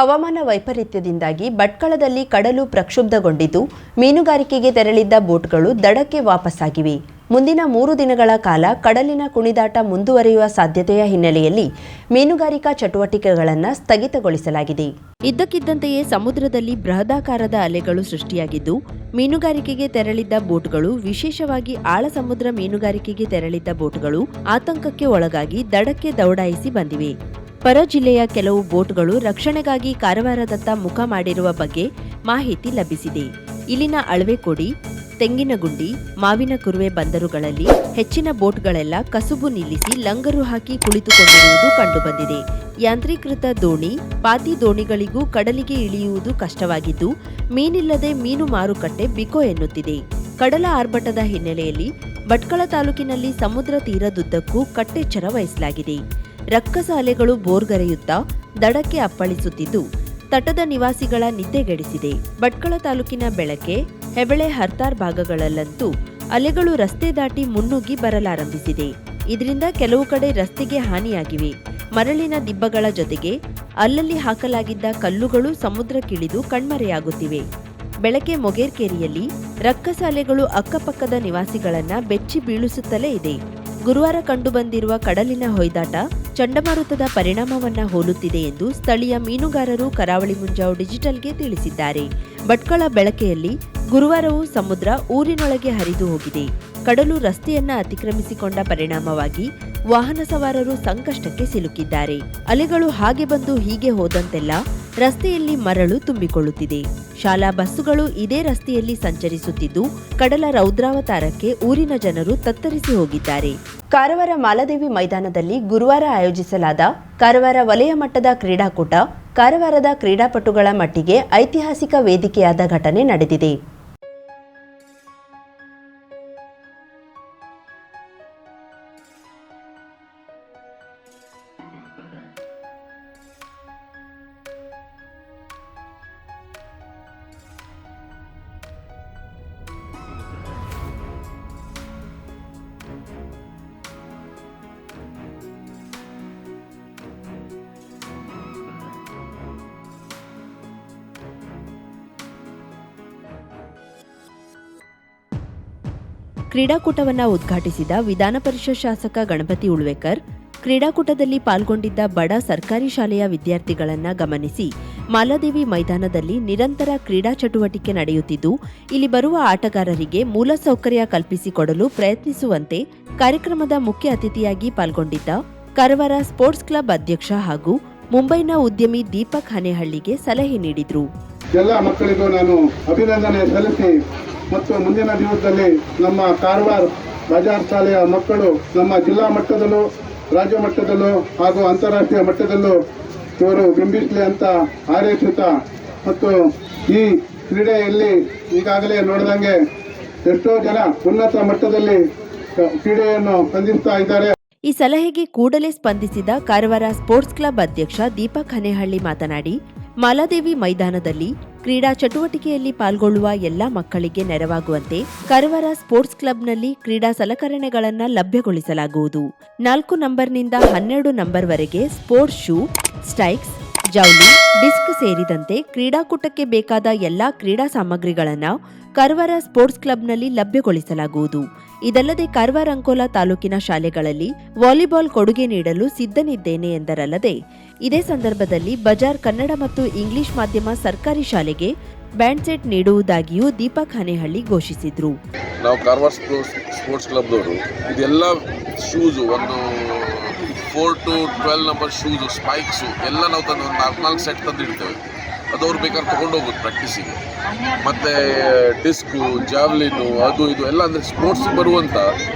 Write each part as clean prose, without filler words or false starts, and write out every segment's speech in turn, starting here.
ಹವಾಮಾನ ವೈಪರೀತ್ಯದಿಂದಾಗಿ ಭಟ್ಕಳದಲ್ಲಿ ಕಡಲು ಪ್ರಕ್ಷುಬ್ಧಗೊಂಡಿದ್ದು ಮೀನುಗಾರಿಕೆಗೆ ತೆರಳಿದ್ದ ಬೋಟ್ಗಳು ದಡಕ್ಕೆ ವಾಪಸ್ಸಾಗಿವೆ. ಮುಂದಿನ 3 ದಿನಗಳ ಕಾಲ ಕಡಲಿನ ಕುಣಿದಾಟ ಮುಂದುವರಿಯುವ ಸಾಧ್ಯತೆಯ ಹಿನ್ನೆಲೆಯಲ್ಲಿ ಮೀನುಗಾರಿಕಾ ಚಟುವಟಿಕೆಗಳನ್ನು ಸ್ಥಗಿತಗೊಳಿಸಲಾಗಿದೆ. ಇದ್ದಕ್ಕಿದ್ದಂತೆಯೇ ಸಮುದ್ರದಲ್ಲಿ ಬೃಹದಾಕಾರದ ಅಲೆಗಳು ಸೃಷ್ಟಿಯಾಗಿದ್ದು, ಮೀನುಗಾರಿಕೆಗೆ ತೆರಳಿದ್ದ ಬೋಟ್ಗಳು, ವಿಶೇಷವಾಗಿ ಆಳ ಸಮುದ್ರ ಮೀನುಗಾರಿಕೆಗೆ ತೆರಳಿದ್ದ ಬೋಟ್ಗಳು ಆತಂಕಕ್ಕೆ ಒಳಗಾಗಿ ದಡಕ್ಕೆ ದೌಡಾಯಿಸಿ ಬಂದಿವೆ. ಪರ ಜಿಲ್ಲೆಯ ಕೆಲವು ಬೋಟ್ಗಳು ರಕ್ಷಣೆಗಾಗಿ ಕಾರವಾರದತ್ತ ಮುಖ ಮಾಡಿರುವ ಬಗ್ಗೆ ಮಾಹಿತಿ ಲಭಿಸಿದೆ. ಇಲ್ಲಿನ ಅಳವೆಕೋಡಿ, ತೆಂಗಿನಗುಂಡಿ, ಮಾವಿನ ಕುರುವೆ ಬಂದರುಗಳಲ್ಲಿ ಹೆಚ್ಚಿನ ಬೋಟ್ಗಳೆಲ್ಲ ಕಸುಬು ನಿಲ್ಲಿಸಿ ಲಂಗರು ಹಾಕಿ ಕುಳಿತುಕೊಂಡಿರುವುದು ಕಂಡುಬಂದಿದೆ. ಯಾಂತ್ರೀಕೃತ ದೋಣಿ, ಪಾತಿ ದೋಣಿಗಳಿಗೂ ಕಡಲಿಗೆ ಇಳಿಯುವುದು ಕಷ್ಟವಾಗಿದ್ದು, ಮೀನಿಲ್ಲದೆ ಮೀನು ಮಾರುಕಟ್ಟೆ ಬಿಕೋ ಎನ್ನುತ್ತಿದೆ. ಕಡಲ ಆರ್ಭಟದ ಹಿನ್ನೆಲೆಯಲ್ಲಿ ಭಟ್ಕಳ ತಾಲೂಕಿನಲ್ಲಿ ಸಮುದ್ರ ತೀರದುದ್ದಕ್ಕೂ ಕಟ್ಟೆಚ್ಚರ ವಹಿಸಲಾಗಿದೆ. ರಕ್ಕಸ ಅಲೆಗಳು ಬೋರ್ಗರೆಯುತ್ತಾ ದಡಕ್ಕೆ ಅಪ್ಪಳಿಸುತ್ತಿದ್ದು, ತಟದ ನಿವಾಸಿಗಳ ನಿದ್ದೆಗೆಡಿಸಿದೆ. ಭಟ್ಕಳ ತಾಲೂಕಿನ ಬೆಳಕೆ, ಹೆಬಳೆ, ಹರ್ತಾರ್ ಭಾಗಗಳಲ್ಲಂತೂ ಅಲೆಗಳು ರಸ್ತೆ ದಾಟಿ ಮುನ್ನುಗ್ಗಿ ಬರಲಾರಂಭಿಸಿದೆ. ಇದರಿಂದ ಕೆಲವು ಕಡೆ ರಸ್ತೆಗೆ ಹಾನಿಯಾಗಿವೆ. ಮರಳಿನ ದಿಬ್ಬಗಳ ಜೊತೆಗೆ ಅಲ್ಲಲ್ಲಿ ಹಾಕಲಾಗಿದ್ದ ಕಲ್ಲುಗಳು ಸಮುದ್ರಕ್ಕಿಳಿದು ಕಣ್ಮರೆಯಾಗುತ್ತಿವೆ. ಬೆಳಕೆ ಮೊಗೇರ್ಕೇರಿಯಲ್ಲಿ ರಕ್ಕಸ ಅಲೆಗಳು ಅಕ್ಕಪಕ್ಕದ ನಿವಾಸಿಗಳನ್ನ ಬೆಚ್ಚಿ ಬೀಳಿಸುತ್ತಲೇ ಇದೆ. ಗುರುವಾರ ಕಂಡುಬಂದಿರುವ ಕಡಲಿನ ಹೊಯ್ದಾಟ ಚಂಡಮಾರುತದ ಪರಿಣಾಮವನ್ನ ಹೋಲುತ್ತಿದೆ ಎಂದು ಸ್ಥಳೀಯ ಮೀನುಗಾರರು ಕರಾವಳಿ ಮುಂಜಾವು ಡಿಜಿಟಲ್ಗೆ ತಿಳಿಸಿದ್ದಾರೆ. ಭಟ್ಕಳ ಬೆಳಕೆಯಲ್ಲಿ ಗುರುವಾರವೂ ಸಮುದ್ರ ಊರಿನೊಳಗೆ ಹರಿದು ಹೋಗಿದೆ. ಕಡಲು ರಸ್ತೆಯನ್ನ ಅತಿಕ್ರಮಿಸಿಕೊಂಡ ಪರಿಣಾಮವಾಗಿ ವಾಹನ ಸವಾರರು ಸಂಕಷ್ಟಕ್ಕೆ ಸಿಲುಕಿದ್ದಾರೆ. ಅಲೆಗಳು ಹಾಗೆ ಬಂದು ಹೀಗೆ ಹೋದಂತೆಲ್ಲ ರಸ್ತೆಯಲ್ಲಿ ಮರಳು ತುಂಬಿಕೊಳ್ಳುತ್ತಿದೆ. ಶಾಲಾ ಬಸ್ಸುಗಳು ಇದೇ ರಸ್ತೆಯಲ್ಲಿ ಸಂಚರಿಸುತ್ತಿದ್ದು, ಕಡಲ ರೌದ್ರಾವತಾರಕ್ಕೆ ಊರಿನ ಜನರು ತತ್ತರಿಸಿ ಹೋಗಿದ್ದಾರೆ. ಕಾರವಾರ ಮಾಲಾದೇವಿ ಮೈದಾನದಲ್ಲಿ ಗುರುವಾರ ಆಯೋಜಿಸಲಾದ ಕಾರವಾರ ವಲಯ ಮಟ್ಟದ ಕ್ರೀಡಾಕೂಟ ಕಾರವಾರದ ಕ್ರೀಡಾಪಟುಗಳ ಮಟ್ಟಿಗೆ ಐತಿಹಾಸಿಕ ವೇದಿಕೆಯಾದ ಘಟನೆ ನಡೆದಿದೆ. ಕ್ರೀಡಾಕೂಟವನ್ನು ಉದ್ಘಾಟಿಸಿದ ವಿಧಾನ ಪರಿಷತ್ ಶಾಸಕ ಗಣಪತಿ ಉಳ್ವೇಕರ್, ಕ್ರೀಡಾಕೂಟದಲ್ಲಿ ಪಾಲ್ಗೊಂಡಿದ್ದ ಬಡ ಸರ್ಕಾರಿ ಶಾಲೆಯ ವಿದ್ಯಾರ್ಥಿಗಳನ್ನು ಗಮನಿಸಿ ಮಾಲಾದೇವಿ ಮೈದಾನದಲ್ಲಿ ನಿರಂತರ ಕ್ರೀಡಾ ಚಟುವಟಿಕೆ ನಡೆಯುತ್ತಿದ್ದು, ಇಲ್ಲಿ ಬರುವ ಆಟಗಾರರಿಗೆ ಮೂಲಸೌಕರ್ಯ ಕಲ್ಪಿಸಿಕೊಡಲು ಪ್ರಯತ್ನಿಸುವಂತೆ ಕಾರ್ಯಕ್ರಮದ ಮುಖ್ಯ ಅತಿಥಿಯಾಗಿ ಪಾಲ್ಗೊಂಡಿದ್ದ ಕಾರವಾರ ಸ್ಪೋರ್ಟ್ಸ್ ಕ್ಲಬ್ ಅಧ್ಯಕ್ಷ ಹಾಗೂ ಮುಂಬೈನ ಉದ್ಯಮಿ ದೀಪಕ್ ಹನೇಹಳ್ಳಿಗೆ ಸಲಹೆ ನೀಡಿದರು. ಎಲ್ಲ ಮಕ್ಕಳಿಗೂ ನಾನು ಅಭಿನಂದನೆ ಸಲ್ಲಿಸಿ ಮತ್ತು ಮುಂದಿನ ದಿವಸದಲ್ಲಿ ನಮ್ಮ ಕಾರವಾರ ಬಜಾರ್ ಶಾಲೆಯ ಮಕ್ಕಳು ನಮ್ಮ ಜಿಲ್ಲಾ ಮಟ್ಟದಲ್ಲೂ, ರಾಜ್ಯ ಮಟ್ಟದಲ್ಲೂ ಹಾಗೂ ಅಂತಾರಾಷ್ಟ್ರೀಯ ಮಟ್ಟದಲ್ಲೂ ಇವರು ಬಿಂಬಿಸಲಿ ಅಂತ ಹಾರೈಸುತ್ತಾ, ಮತ್ತು ಈ ಕ್ರೀಡೆಯಲ್ಲಿ ಈಗಾಗಲೇ ನೋಡಿದಂಗೆ ಎಷ್ಟೋ ಜನ ಉನ್ನತ ಮಟ್ಟದಲ್ಲಿ ಕ್ರೀಡೆಯನ್ನು ಸ್ಪಂದಿಸ್ತಾ ಇದ್ದಾರೆ. ಈ ಸಲಹೆಗೆ ಕೂಡಲೇ ಸ್ಪಂದಿಸಿದ ಕಾರವಾರ ಸ್ಪೋರ್ಟ್ಸ್ ಕ್ಲಬ್ ಅಧ್ಯಕ್ಷ ದೀಪಕ್ ಹನೇಹಳ್ಳಿ ಮಾತನಾಡಿ, ಮಾಲಾದೇವಿ ಮೈದಾನದಲ್ಲಿ ಕ್ರೀಡಾ ಚಟುವಟಿಕೆಯಲ್ಲಿ ಪಾಲ್ಗೊಳ್ಳುವ ಎಲ್ಲಾ ಮಕ್ಕಳಿಗೆ ನೆರವಾಗುವಂತೆ ಕಾರವಾರ ಸ್ಪೋರ್ಟ್ಸ್ ಕ್ಲಬ್ನಲ್ಲಿ ಕ್ರೀಡಾ ಸಲಕರಣೆಗಳನ್ನು ಲಭ್ಯಗೊಳಿಸಲಾಗುವುದು. 4 ನಂಬರ್ನಿಂದ 12 ನಂಬರ್ವರೆಗೆ ಸ್ಪೋರ್ಟ್ಸ್ ಶೂ, ಸ್ಟೈಕ್ಸ್, ಜೌಲಿ, ಡಿಸ್ಕ್ ಸೇರಿದಂತೆ ಕ್ರೀಡಾಕೂಟಕ್ಕೆ ಬೇಕಾದ ಎಲ್ಲಾ ಕ್ರೀಡಾ ಸಾಮಗ್ರಿಗಳನ್ನು ಕಾರವಾರ ಸ್ಪೋರ್ಟ್ಸ್ ಕ್ಲಬ್ನಲ್ಲಿ ಲಭ್ಯಗೊಳಿಸಲಾಗುವುದು. ಇದಲ್ಲದೆ ಕಾರವಾರ ಅಂಕೋಲಾ ತಾಲೂಕಿನ ಶಾಲೆಗಳಲ್ಲಿ ವಾಲಿಬಾಲ್ ಕೊಡುಗೆ ನೀಡಲು ಸಿದ್ಧನಿದ್ದೇನೆ ಎಂದರಲ್ಲದೆ, ಇದೇ ಸಂದರ್ಭದಲ್ಲಿ ಬಜಾರ್ ಕನ್ನಡ ಮತ್ತು ಇಂಗ್ಲಿಷ್ ಮಾಧ್ಯಮ ಸರ್ಕಾರಿ ಶಾಲೆಗೆ ಬ್ಯಾಂಡ್ ಸೆಟ್ ನೀಡುವುದಾಗಿಯೂ ದೀಪಕ್ ಹನೇಹಳ್ಳಿ ಘೋಷಿಸಿದ್ರು. ನಾವು ಕಾರವಾರ ಸ್ಪೋರ್ಟ್ಸ್ ಕ್ಲಬ್ದವರು ಇದೆಲ್ಲ ಶೂಸು, ಒಂದು 4 to 12 ನಂಬರ್ ಶೂಸು, ಸ್ಪೈಕ್ಸು ಎಲ್ಲ ನಾವು ತಂದು ಒಂದು 4 ಸೆಟ್ ತಂದಿಡ್ತೇವೆ. ಅದು ಅವ್ರು ಬೇಕಾದ್ರೆ ತೊಗೊಂಡು ಹೋಗ್ಬೋದು ಪ್ರಾಕ್ಟೀಸಿಗೆ. ಮತ್ತು ಡಿಸ್ಕು, ಜಾವ್ಲಿನು, ಅದು ಇದು ಎಲ್ಲ ಅಂದರೆ ಸ್ಪೋರ್ಟ್ಸಿಗೆ ಬರುವಂಥ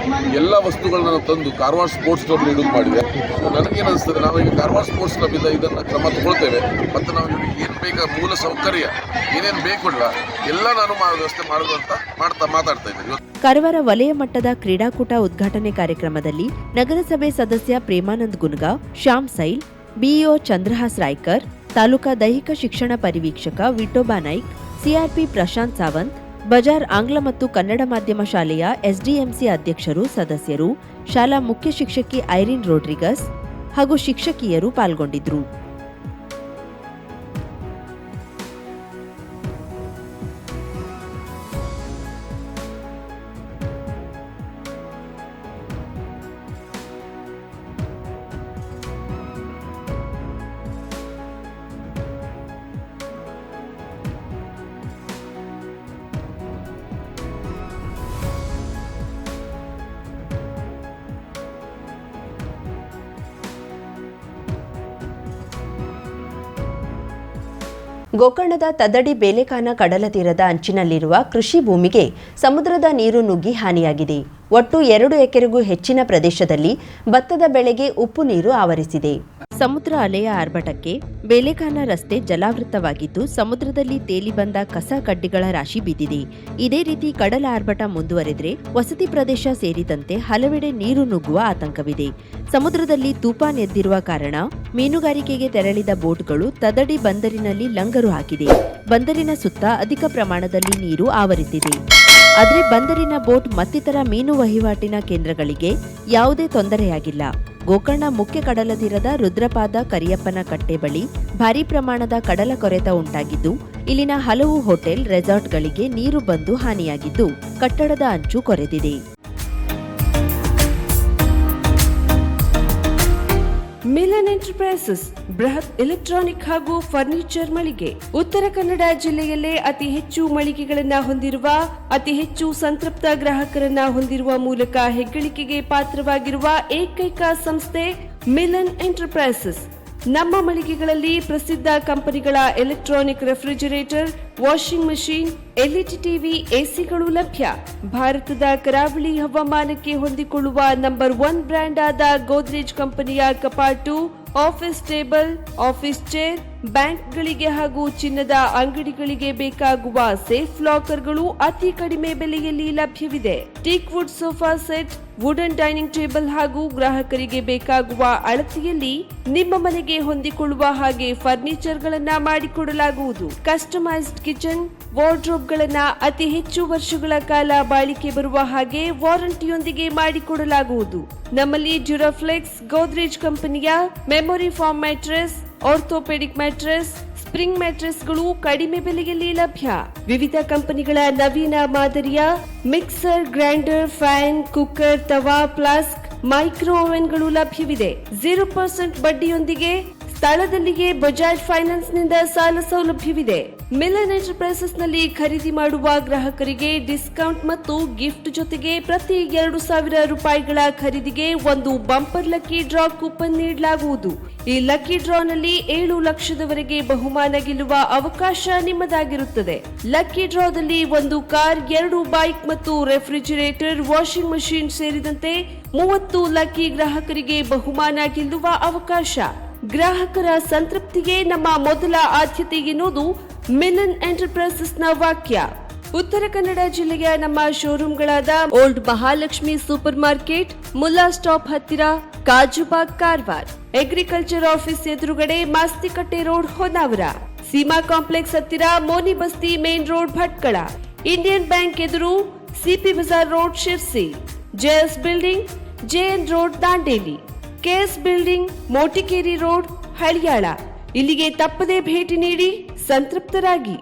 ಎಲ್ಲ ವಸ್ತುಗಳನ್ನ ನಾವು ತಂದು ಕಾರವಾರ ಸ್ಪೋರ್ಟ್ಸ್ ಕ್ಲಬ್ ಇಡೋದು ಮಾಡಿದೆ. ನನಗೇನು ಅನಿಸ್ತದೆ, ನಾವೀಗ ಕಾರವಾರ ಸ್ಪೋರ್ಟ್ಸ್ ಕ್ಲಬ್ ಇದನ್ನು ಕ್ರಮ ತಗೊಳ್ತೇವೆ. ಮತ್ತು ನಾವು ಏನು ಬೇಕಾ ಮೂಲ ಸೌಕರ್ಯ ಏನೇನು ಬೇಕಲ್ಲ ಎಲ್ಲ ನಾನು ವ್ಯವಸ್ಥೆ ಮಾಡೋದು ಅಂತ ಮಾತಾಡ್ತಾ ಇದ್ದೀನಿ. ಕಾರವಾರ ವಲಯ ಮಟ್ಟದ ಕ್ರೀಡಾಕೂಟ ಉದ್ಘಾಟನೆ ಕಾರ್ಯಕ್ರಮದಲ್ಲಿ ನಗರಸಭೆ ಸದಸ್ಯ ಪ್ರೇಮಾನಂದ್ ಗುನ್ಗಾ, ಶ್ಯಾಮ್ ಸೈಲ್, ಬಿಇಒ ಚಂದ್ರಹಾಸ್ ರಾಯ್ಕರ್, ತಾಲೂಕಾ ದೈಹಿಕ ಶಿಕ್ಷಣ ಪರಿವೀಕ್ಷಕ ವಿಠೋಬಾ ನಾಯ್ಕ್, ಸಿಆರ್ಪಿ ಪ್ರಶಾಂತ್ ಸಾವಂತ್, ಬಜಾರ್ ಆಂಗ್ಲ ಮತ್ತು ಕನ್ನಡ ಮಾಧ್ಯಮ ಶಾಲೆಯ ಎಸ್ಡಿಎಂಸಿ ಅಧ್ಯಕ್ಷರು, ಸದಸ್ಯರು, ಶಾಲಾ ಮುಖ್ಯ ಶಿಕ್ಷಕಿ ಐರಿನ್ ರೋಡ್ರಿಗಸ್ ಹಾಗೂ ಶಿಕ್ಷಕಿಯರು ಪಾಲ್ಗೊಂಡಿದ್ದರು. ಗೋಕರ್ಣದ ತದಡಿ ಬೇಲೆಕಾನ ಕಡಲ ತೀರದ ಅಂಚಿನಲ್ಲಿರುವ ಕೃಷಿ ಭೂಮಿಗೆ ಸಮುದ್ರದ ನೀರು ನುಗ್ಗಿ ಹಾನಿಯಾಗಿದೆ. ಒಟ್ಟು 2 ಎಕರೆಗೂ ಹೆಚ್ಚಿನ ಪ್ರದೇಶದಲ್ಲಿ ಭತ್ತದ ಬೆಳೆಗೆ ಉಪ್ಪು ನೀರು ಆವರಿಸಿದೆ. ಸಮುದ್ರ ಅಲೆಯ ಆರ್ಭಟಕ್ಕೆ ಬೇಲೆಕಾನ ರಸ್ತೆ ಜಲಾವೃತವಾಗಿದ್ದು, ಸಮುದ್ರದಲ್ಲಿ ತೇಲಿ ಬಂದ ಕಸ ಕಡ್ಡಿಗಳ ರಾಶಿ ಬಿದ್ದಿದೆ. ಇದೇ ರೀತಿ ಕಡಲ ಆರ್ಭಟ ಮುಂದುವರೆದರೆ ವಸತಿ ಪ್ರದೇಶ ಸೇರಿದಂತೆ ಹಲವೆಡೆ ನೀರು ನುಗ್ಗುವ ಆತಂಕವಿದೆ. ಸಮುದ್ರದಲ್ಲಿ ತೂಫಾನ್ ಎದ್ದಿರುವ ಕಾರಣ ಮೀನುಗಾರಿಕೆಗೆ ತೆರಳಿದ ಬೋಟ್ಗಳು ತದಡಿ ಬಂದರಿನಲ್ಲಿ ಲಂಗರು ಹಾಕಿದೆ. ಬಂದರಿನ ಸುತ್ತ ಅಧಿಕ ಪ್ರಮಾಣದಲ್ಲಿ ನೀರು ಆವರಿಸಿದೆ. ಆದರೆ ಬಂದರಿನ ಬೋಟ್ ಮತ್ತಿತರ ಮೀನು ವಹಿವಾಟಿನ ಕೇಂದ್ರಗಳಿಗೆ ಯಾವುದೇ ತೊಂದರೆಯಾಗಿಲ್ಲ. ಗೋಕರ್ಣ ಮುಖ್ಯ ಕಡಲ ತೀರದ ರುದ್ರಪಾದ ಕರಿಯಪ್ಪನ ಕಟ್ಟೆ ಬಳಿ ಭಾರೀ ಪ್ರಮಾಣದ ಕಡಲ ಕೊರೆತ ಉಂಟಾಗಿದ್ದು, ಇಲ್ಲಿನ ಹಲವು ಹೋಟೆಲ್, ರೆಸಾರ್ಟ್ಗಳಿಗೆ ನೀರು ಬಂದು ಹಾನಿಯಾಗಿದ್ದು, ಕಟ್ಟಡದ ಅಂಚು ಕೊರೆದಿದೆ. ಮಿಲನ್ ಎಂಟರ್ಪ್ರೈಸಸ್ ಬೃಹತ್ ಎಲೆಕ್ಟ್ರಾನಿಕ್ ಹಾಗೂ ಫರ್ನಿಚರ್ ಮಳಿಗೆ. ಉತ್ತರ ಕನ್ನಡ ಜಿಲ್ಲೆಯಲ್ಲೇ ಅತಿ ಹೆಚ್ಚು ಮಳಿಗೆಗಳನ್ನ ಹೊಂದಿರುವ, ಅತಿ ಹೆಚ್ಚು ಸಂತೃಪ್ತ ಗ್ರಾಹಕರನ್ನ ಹೊಂದಿರುವ ಮೂಲಕ ಹೆಗ್ಗಳಿಕೆಗೆ ಪಾತ್ರವಾಗಿರುವ ಏಕೈಕ ಸಂಸ್ಥೆ ಮಿಲನ್ ಎಂಟರ್ಪ್ರೈಸಸ್. ನಮ್ಮ ಮಳಿಗೆಗಳಲ್ಲಿ ಪ್ರಸಿದ್ಧ ಕಂಪನಿಗಳ electronic refrigerator, washing machine, LED TV, ಎಸಿಗಳು ಲಭ್ಯ. ಭಾರತದ ಕರಾವಳಿ ಹವಾಮಾನಕ್ಕೆ ಹೊಂದಿಕೊಳ್ಳುವ ನಂಬರ್ 1 ಬ್ರ್ಯಾಂಡ್ ಆದ ಗೋದ್ರೇಜ್ ಕಂಪನಿಯ ಕಪಾಟು, ಆಫೀಸ್ ಟೇಬಲ್, ಆಫೀಸ್ ಚೇರ್, ಬ್ಯಾಂಕ್ಗಳಿಗೆ ಹಾಗೂ ಚಿನ್ನದ ಅಂಗಡಿಗಳಿಗೆ ಬೇಕಾಗುವ ಸೇಫ್ ಲಾಕರ್ಗಳು ಅತಿ ಕಡಿಮೆ ಬೆಲೆಯಲ್ಲಿ ಲಭ್ಯವಿದೆ. Teak wood sofa set, wooden dining table ಹಾಗೂ ಗ್ರಾಹಕರಿಗೆ ಬೇಕಾಗುವ ಅಳತೆಯಲ್ಲಿ ನಿಮ್ಮ ಮನೆಗೆ ಹೊಂದಿಕೊಳ್ಳುವ ಹಾಗೆ ಫರ್ನಿಚರ್ ಗಳನ್ನ ಮಾಡಿಕೊಡಲಾಗುವುದು. ಕಸ್ಟಮೈಸ್ಡ್ ಕಿಚನ್, ವಾರ್ಡ್ರೋಬ್ ಗಳನ್ನ ಅತಿ ಹೆಚ್ಚು ವರ್ಷಗಳ ಕಾಲ ಬಾಳಿಕೆ ಬರುವ ಹಾಗೆ ವಾರಂಟಿಯೊಂದಿಗೆ ಮಾಡಿಕೊಡಲಾಗುವುದು. ನಮ್ಮಲ್ಲಿ ಡ್ಯೂರಾಫ್ಲೆಕ್ಸ್, ಗೋದ್ರೇಜ್ ಕಂಪನಿಯ memory foam mattress, orthopaedic mattress, spring ಮ್ಯಾಟ್ರೆಸ್ಗಳು ಕಡಿಮೆ ಬೆಲೆಯಲ್ಲಿ ಲಭ್ಯ. ವಿವಿಧ ಕಂಪನಿಗಳ ನವೀನ ಮಾದರಿಯ ಮಿಕ್ಸರ್, ಗ್ರೈಂಡರ್, ಫ್ಯಾನ್, ಕುಕ್ಕರ್, ತವಾ, ಫ್ಲಾಸ್ಕ್, ಮೈಕ್ರೋ ಓವೆನ್ಗಳು ಲಭ್ಯವಿದೆ. 0% ಬಡ್ಡಿಯೊಂದಿಗೆ ಸ್ಥಳದಲ್ಲಿಯೇ ಬಜಾಜ್ ಫೈನಾನ್ಸ್ ನಿಂದ ಸಾಲ ಸೌಲಭ್ಯವಿದೆ. ಮಿಲನ್ ಎಂಟರ್ಪ್ರೈಸಸ್ ನಲ್ಲಿ ಖರೀದಿ ಮಾಡುವ ಗ್ರಾಹಕರಿಗೆ ಡಿಸ್ಕೌಂಟ್ ಮತ್ತು ಗಿಫ್ಟ್ ಜೊತೆಗೆ ಪ್ರತಿ 2,000 ರೂಪಾಯಿಗಳ ಖರೀದಿಗೆ ಒಂದು ಬಂಪರ್ ಲಕ್ಕಿ ಡ್ರಾ ಕೂಪನ್ ನೀಡಲಾಗುವುದು. ಈ ಲಕ್ಕಿ ಡ್ರಾ ನಲ್ಲಿ 7 ಲಕ್ಷದವರೆಗೆ ಬಹುಮಾನ ಗೆಲ್ಲುವ ಅವಕಾಶ ನಿಮ್ಮದಾಗಿರುತ್ತದೆ. ಲಕ್ಕಿ ಡ್ರಾದಲ್ಲಿ 1 ಕಾರ್, 2 ಬೈಕ್ ಮತ್ತು ರೆಫ್ರಿಜರೇಟರ್, ವಾಷಿಂಗ್ ಮಷೀನ್ ಸೇರಿದಂತೆ 30 ಲಕ್ಕಿ ಗ್ರಾಹಕರಿಗೆ ಬಹುಮಾನ ಗೆಲ್ಲುವ ಅವಕಾಶ. ಗ್ರಾಹಕರ ಸಂತೃಪ್ತಿಗೆ ನಮ್ಮ ಮೊದಲ ಆದ್ಯತೆ ಎನ್ನುವುದು ಮಿಲನ್ ಎಂಟರ್ಪ್ರೈಸಸ್ ನ ವಾಕ್ಯ. ಉತ್ತರ ಕನ್ನಡ ಜಿಲ್ಲೆಯ ನಮ್ಮ ಶೋರೂಮ್ಗಳಾದ old Mahalakshmi super market, Mulla stop ಹತ್ತಿರ, ಕಾಜುಬಾಗ್, ಕಾರವಾರ, ಅಗ್ರಿಕಲ್ಚರ್ ಆಫೀಸ್ ಎದುರುಗಡೆ, ಮಾಸ್ತಿಕಟ್ಟೆ ರೋಡ್, ಹೊನ್ನಾವರ, ಸೀಮಾ ಕಾಂಪ್ಲೆಕ್ಸ್ ಹತ್ತಿರ, Moni Basti main road, Bhatkal, Indian bank ಎದುರು, CP Bazar road, Sirsi, JS building, JN road, Dandeli, KS building, Motikeri road, Haliyal. ಇಲ್ಲಿಗೆ ತಪ್ಪದೇ ಭೇಟಿ ನೀಡಿ ಸಂತೃಪ್ತರಾಗಿ.